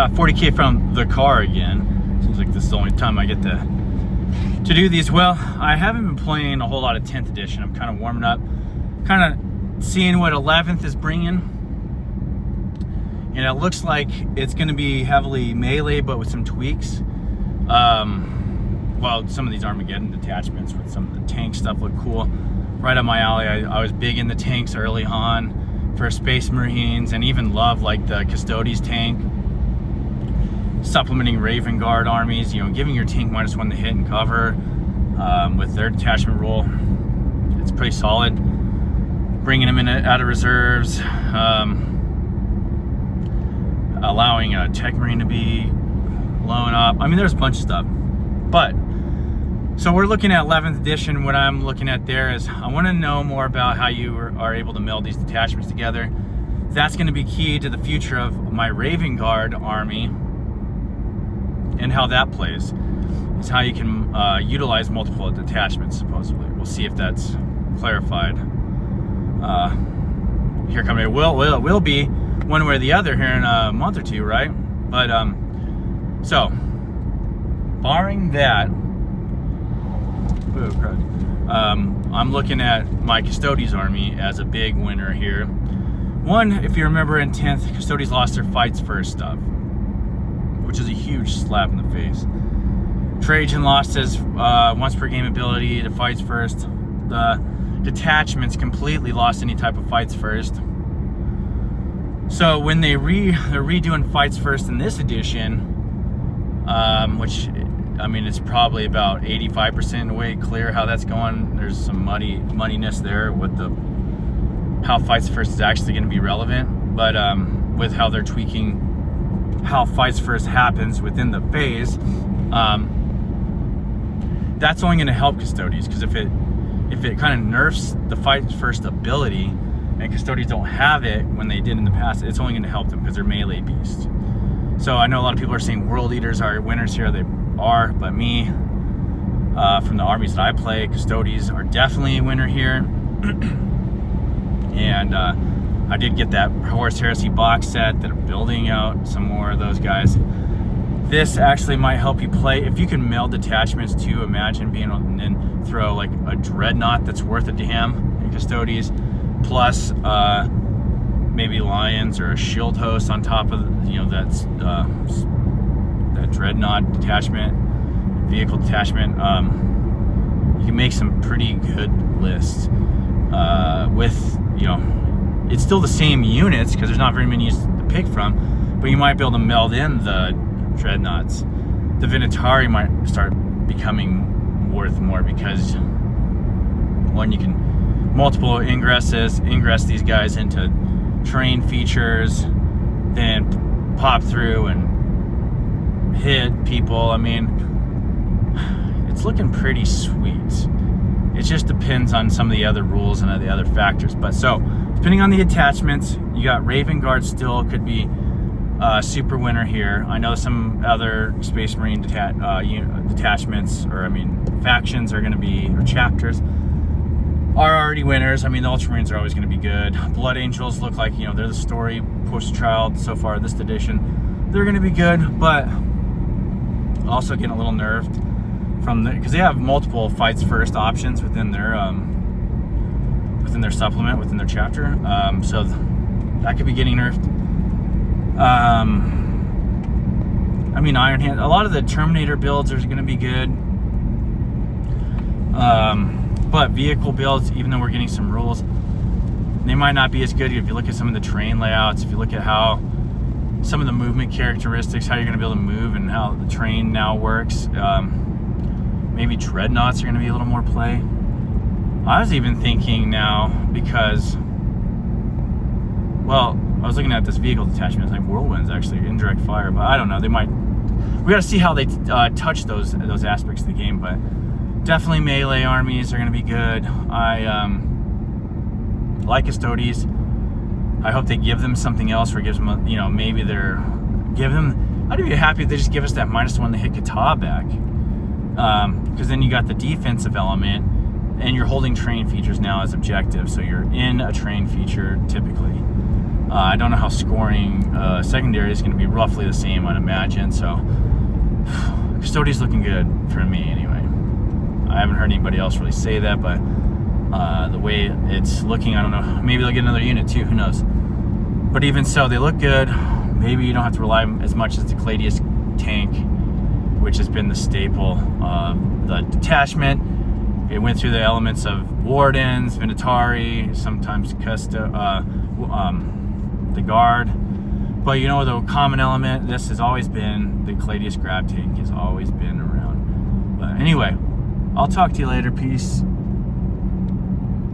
40K from the car again. Seems like this is the only time I get to do these. Well, I haven't been playing a whole lot of 10th edition. I'm kind of warming up, kind of seeing what 11th is bringing. And it looks like it's going to be heavily melee, but with some tweaks. Well, some of these Armageddon detachments with some of the tank stuff look cool. Right up my alley. I was big in the tanks early on for Space Marines, and even love like the Custodes tank. Supplementing Raven Guard armies, you know, giving your tank -1 to hit and cover with their detachment rule. It's pretty solid. Bringing them in out of reserves, allowing a Tech Marine to be blown up. I mean, there's a bunch of stuff. But so we're looking at 11th edition. What I'm looking at there is I want to know more about how you are able to meld these detachments together. That's going to be key to the future of my Raven Guard army. And how that plays is how you can utilize multiple detachments, supposedly. We'll see if that's clarified. Here coming, it will be one way or the other here in a month or two, right? But so barring that, I'm looking at my Custodes army as a big winner here. One, if you remember in 10th, Custodes lost their fights first stuff, which is a huge slap in the face. Trajan lost his once per game ability to fights first. The detachments completely lost any type of fights first. So when they're redoing fights first in this edition, which I mean it's probably about 85% way clear how that's going. There's some muddiness there with how fights first is actually going to be relevant, but with how they're tweaking how fights first happens within the phase, that's only going to help Custodes, because if it kind of nerfs the fight first ability and Custodes don't have it when they did in the past, it's only going to help them because they're melee beasts. So I know a lot of people are saying World Eaters are winners here. They are, but me, from the armies that I play, Custodes are definitely a winner here. And I did get that Horus Heresy box set that I'm building out some more of those guys. This actually might help you play. If you can meld detachments to, imagine being able to then throw like a Dreadnought that's worth a damn in Custodes, plus maybe Lions or a Shield Host on top of, you know, that Dreadnought detachment, vehicle detachment. You can make some pretty good lists with, you know, it's still the same units because there's not very many to pick from, but you might be able to meld in the Dreadnoughts. The Venatari might start becoming worth more because, one, you can multiple ingress these guys into terrain features, then pop through and hit people. I mean, it's looking pretty sweet. It just depends on some of the other rules and the other factors. But so, depending on the attachments, you got Raven Guard still could be a super winner here. I know some other Space Marine detachments, or I mean factions are going to be, or chapters, are already winners. I mean, the Ultramarines are always going to be good. Blood Angels look like, you know, they're the story poster child so far this edition. They're going to be good, but also getting a little nerfed from because they have multiple fights first options within their supplement, within their chapter. So that could be getting nerfed. I mean, Iron Hand, a lot of the Terminator builds are going to be good. But vehicle builds, even though we're getting some rules, they might not be as good. If you look at some of the terrain layouts, if you look at how some of the movement characteristics, how you're going to be able to move and how the terrain now works, maybe Dreadnoughts are going to be a little more play. I was even thinking now, because, well, I was looking at this vehicle detachment. It's like Whirlwinds, actually, indirect fire, but I don't know. They might. We got to see how they touch those aspects of the game, but definitely melee armies are going to be good. I like Custodes. I hope they give them something else, or gives them, a, you know, maybe they're give them. I'd be happy if they just give us that -1 to hit Kata back, because then you got the defensive element, and you're holding terrain features now as objective, so you're in a terrain feature typically. I don't know how scoring secondary is going to be. Roughly the same, I'd imagine. So Custodi's looking good for me anyway. I haven't heard anybody else really say that, but the way it's looking, I don't know. Maybe they'll get another unit too. Who knows? But even so, they look good. Maybe you don't have to rely as much as the Caladius tank, which has been the staple of the detachment. It went through the elements of Wardens, Venatori, sometimes the Guard. But you know, the common element, this has always been the Caladius Grab tank, has always been around. But anyway, I'll talk to you later. Peace.